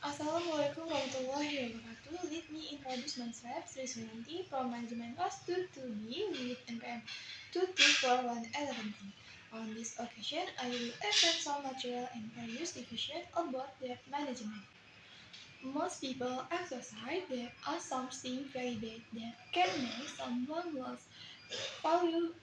Assalamualaikum warahmatullahi wabarakatuh. Let me introduce myself, Sri Suyanti from Management Class 22B with NPM 224111. On this occasion, I will present some material and various division about debt management. Most people exercise debt as something very bad that can make someone lose valuable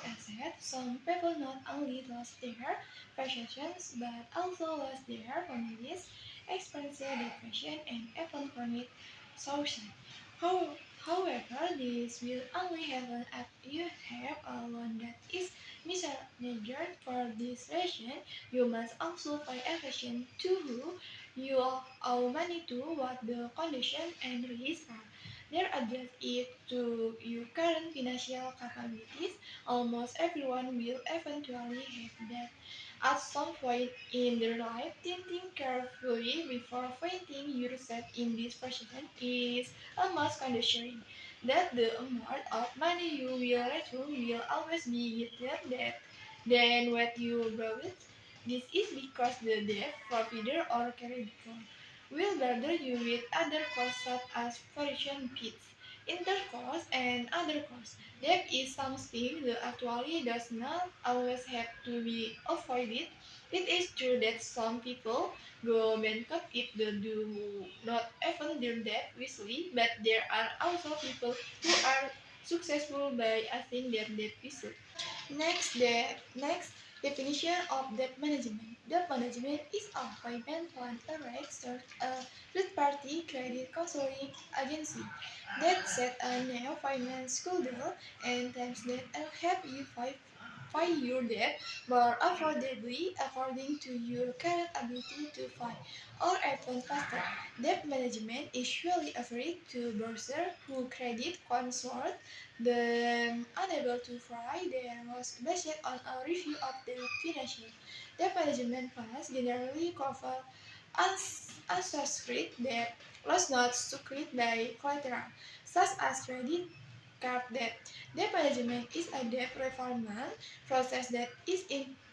asset. Some people not only lost their possessions but also lost their families, experiencing depression and even commit suicide. How- However, this will only happen if you have a loan that is mismanaged. For this reason, you must also pay attention to who you owe money to, what the condition and risks are. Their address is to your current financial capabilities. Almost everyone will eventually have that at some point in their life. Thinking carefully before finding yourself in this position is almost conditioning that the amount of money you will return will always be greater than what you borrowed. This is because the debt provider or creditor will burden you with other costs such as foreign fees, interest costs, and other costs. Debt is something that actually does not always have to be avoided. It is true that some people go bankrupt if they do not even their debt wisely, but there are also people who are successful by acting their debt wisely. Next definition of debt management. Debt management is a payment plan arranged a third-party credit counseling agency that set a new finance schedule and times that will help you pay your debt more affordably according to your current ability to pay, or even faster. Debt management is usually offered to borrowers who credit consult them unable to pay their loans based on a review of their financial. Debt management plans generally cover unsubscribed debt, loans not secured by collateral, such as credit card debt. Debt management is a debt reformment process that is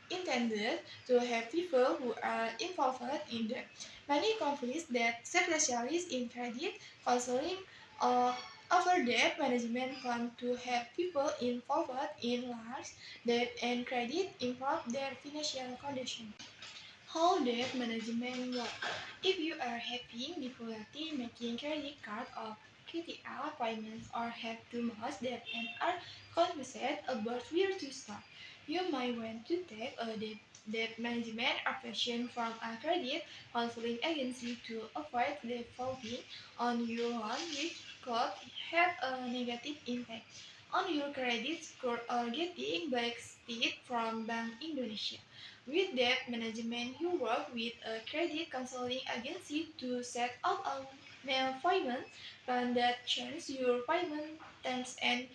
intended to help people who are involved in debt. Many companies that specialize in credit counseling or offer debt management plan to help people involved in large debt and credit improve their financial condition. How debt management works? If you are having difficulty making credit card or critical payments or have too much debt and are confused about where to start, you might want to take a debt management operation from a credit counseling agency to avoid defaulting on your loan, which could have a negative impact on your credit score or getting blacklisted from Bank Indonesia. With debt management, you work with a credit counseling agency to set up a mail payment plan that changes your payment terms and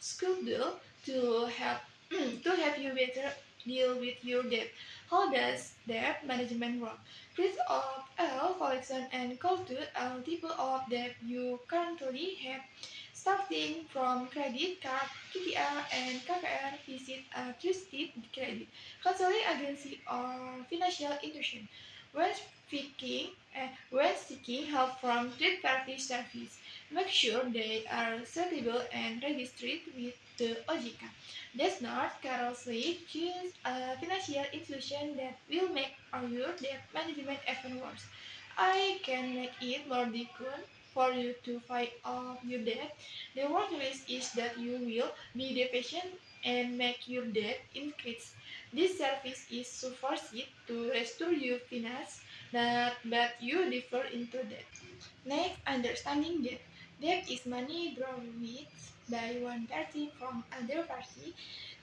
schedule to help to help you better deal with your debt. How does debt management work? List of all collection and culture all type of debt you currently have. Starting from credit card, KTR, and KPR, visit a trusted credit counseling agency or financial institution. When when seeking help from third-party service, make sure they are suitable and registered with the OJK. Does not carelessly choose a financial institution that will make your debt management even worse. I can make it more difficult for you to fight off your debt. The worst risk is that you will be deficient and make your debt increase. This service is supposed to restore your finance, but you defer into debt. Next, understanding debt. Debt is money borrowed by one party from other party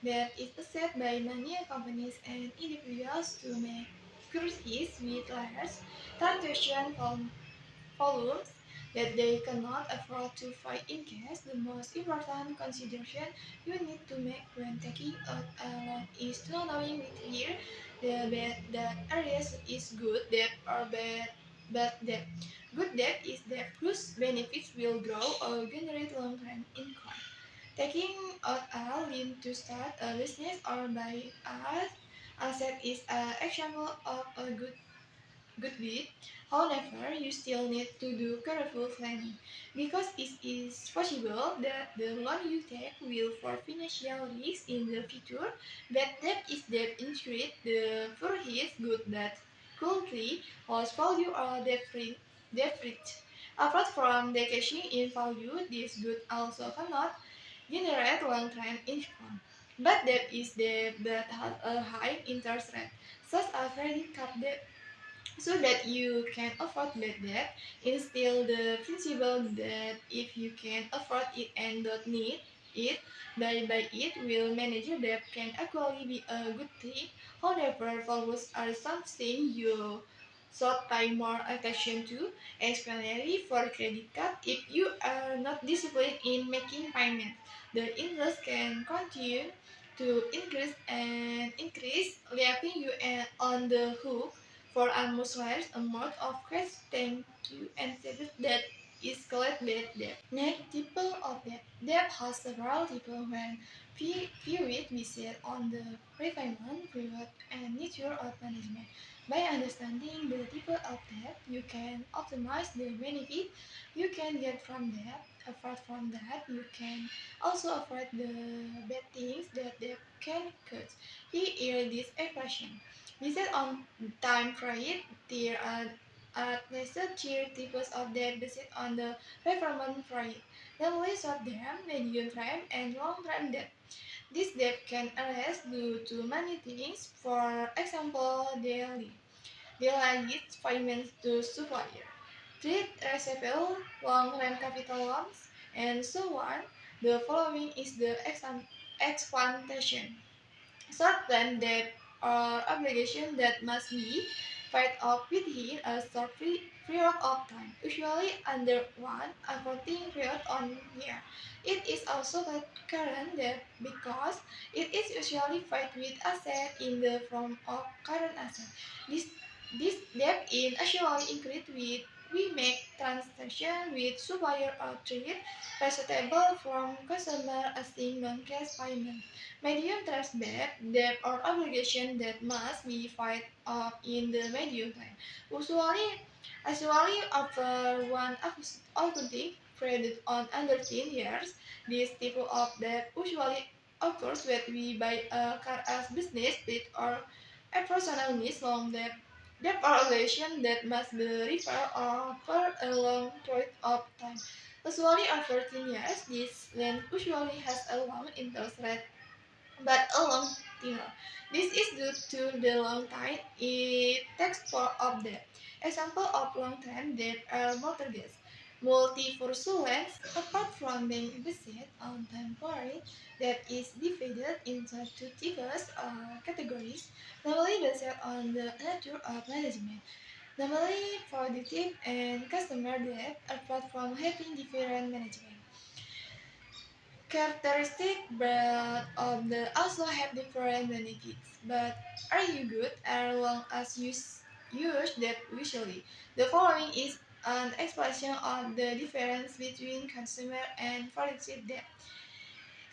that is set by many companies and individuals to make securities with large transaction volumes that they cannot afford to pay in cash. The most important consideration you need to make when taking out a loan is to knowing whether the areas is good debt or bad debt. Good debt is debt whose benefits will grow or generate long-term income. Taking out a loan to start a business or buy a asset is an example of a good good deed. However, you still need to do careful planning because it is possible that the loan you take will for financial risks in the future. Bad debt is debt insured. The first is good debt. Coldly, house value or debt free. Apart from the cashing in value, this good also cannot generate long-term income. But debt is debt that has a high interest rate, such as credit card debt, so that you can afford bad debt. Instill the principle that if you can afford it and don't need it, by it will manage your debt can actually be a good thing. However, values are something you should pay more attention to, especially for credit card. If you are not disciplined in making payments, the interest can continue to increase, leaving you on the hook for almost large amount of cash. Thank you and service that is called bad debt. Next, type of debt. Debt has several types when viewed based on the repayment period and nature of management. By understanding the type of debt, you can optimize the benefit you can get from debt. Apart from that, you can also avoid the bad things that debt can cause. Here is this equation. Based on time frame, there are at least three types of debt based on the repayment period. Namely short-term, medium-term, and long-term debt. This debt can arise due to many things. For example, delayed payments to supplier, trade receivable, long-term capital loans, and so on. The following is the explanation. Short-term debt or obligation that must be paid off within a short period of time, usually under one accounting period on year. It is also called current debt because it is usually paid with asset in the form of current asset. This this debt is usually increased with we make transaction with supplier or trade receivable from customer asking non-cash payment. Medium term debt or obligation that must be paid off in the medium time. Usually after one accounting period on under 10 years, this type of debt usually occurs when we buy a car as business debt or a personal needs long debt. Debt or obligation that must be repaid over a long period of time. Usually after 10 years, this lend usually has a long interest rate but a long tenure. This is due to the long time it takes for of debt. Example of long-term debt are mortgages. Multi-pursuance, apart from being based on temporary, debt is divided into two types or categories, normally based on the nature of management. Normally, productive and customer debt, apart from having different management characteristic, but the also have different benefits. But are you good as long as you use that usually? The following is an explanation of the difference between consumer and productive debt.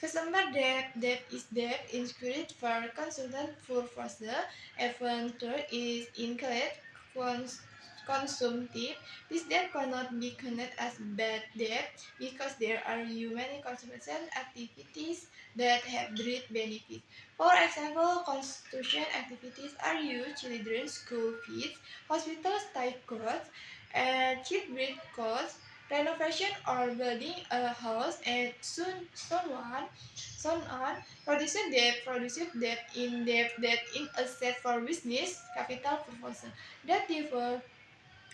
Customer debt is debt incurred for consultant purposes. Adventure is incurred cons- consumptive. This debt cannot be counted as bad debt because there are many consumption activities that have great benefits. For example, construction activities are used children's school fees, hospital stay costs, and children's costs, renovation or building a house, and so on. Producer debt in debt in asset for business capital purposes. That differ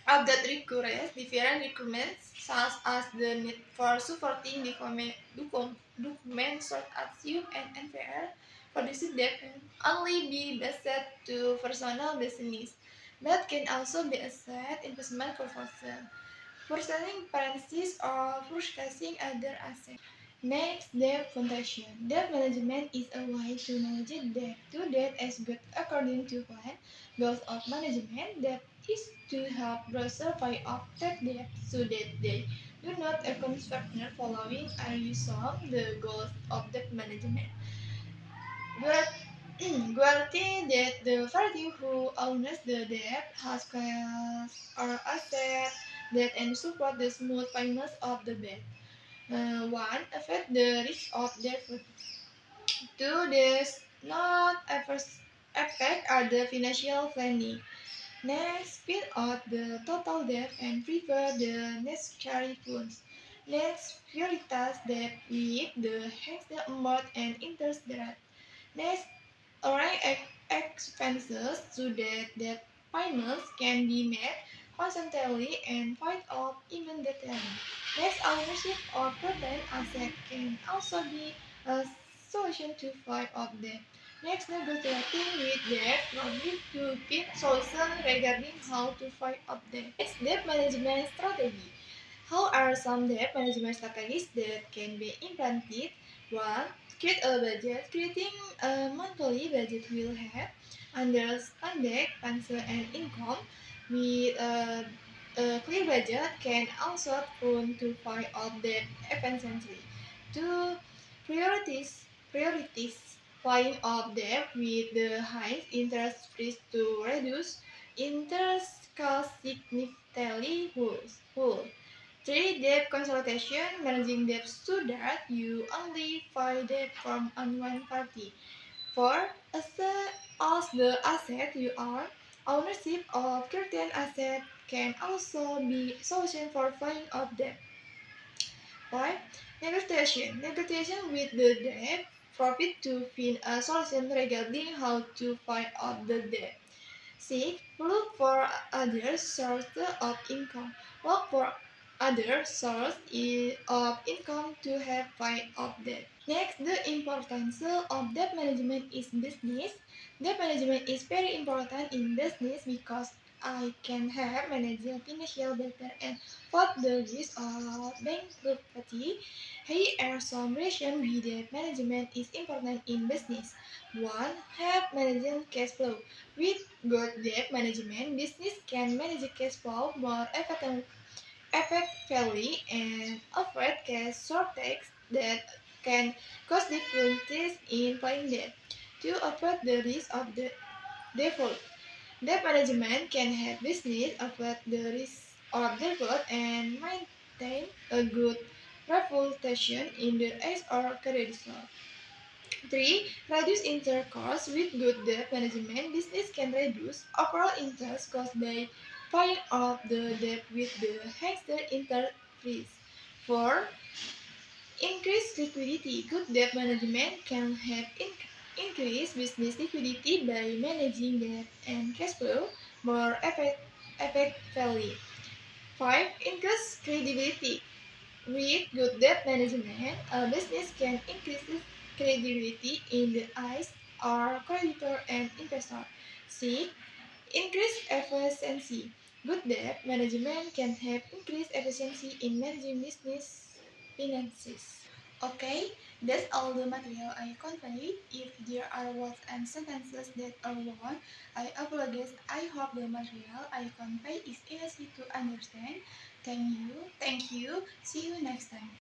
of that requires different requirements such as the need for supporting document such as SUP and NPR. Producer debt can only be based to personal business, but can also be asset investment purposes. Purchasing premises or purchasing other assets. Next, debt foundation. Debt management is a way to manage debt. To debt as good according to plan. Goals of management debt is to help browser pay off that debt so that they do not account partner following are you solve the goals of debt management. Guarantee that the party who owns the debt has cash or asset that and support the smooth payments of the debt. One, affect the risk of debt. Two, this not affect other financial planning. Next, split out the total debt and prepare the necessary funds. Next, prioritize debt with the highest amount and interest rate. Next, arrange expenses so that debt payments can be made constantly and paid off immediately. Next, ownership of certain assets can also be a solution to fight off debt. Next, negotiating with debt probably to give solutions regarding how to fight off debt. Next, debt management strategy. How are some debt management strategies that can be implemented? 1. Create a budget. Creating a monthly budget will help understand debt, expenses, and income. With a clear budget can also prone to fight off debt efficiently. 2. Priorities fighting off debt with the highest interest rates to reduce interest costs significantly. 3. Debt consolidation, managing debt so that you only buy debt from on one party. 4. As the asset you are, ownership of certain asset can also be solution for paying off debt. 5. Negotiation. Negotiation with the debt profit to find a solution regarding how to pay off the debt. 6. Look for other sources of income. Look for other sources of income to help pay off debt. Next, the importance of debt management is business. Debt management is very important in business because I can help manage the financial better and what the risk of bankruptcy. Here are some reasons why debt management is important in business. 1. Help managing cash flow. With good debt management, business can manage cash flow more effectively and avoid cash shortages that can cause difficulties in paying debt. To avoid the risk of the default, debt management can help business avoid the risk of default and maintain a good reputation in the eyes of creditors. 3. Reduce interest costs. With good debt management, business can reduce overall interest costs by paying off the debt with the highest interest rates. 4. Increase liquidity. Good debt management can help increase business liquidity by managing debt and cash flow more effectively. 5. Increase credibility. With good debt management, a business can increase its credibility in the eyes of creditor and investor. 6. Increase efficiency. Good debt management can help increase efficiency in managing business finances. Okay, that's all the material I conveyed. If there are words and sentences that are wrong, I apologize. I hope the material I convey is easy to understand. Thank you. See you next time.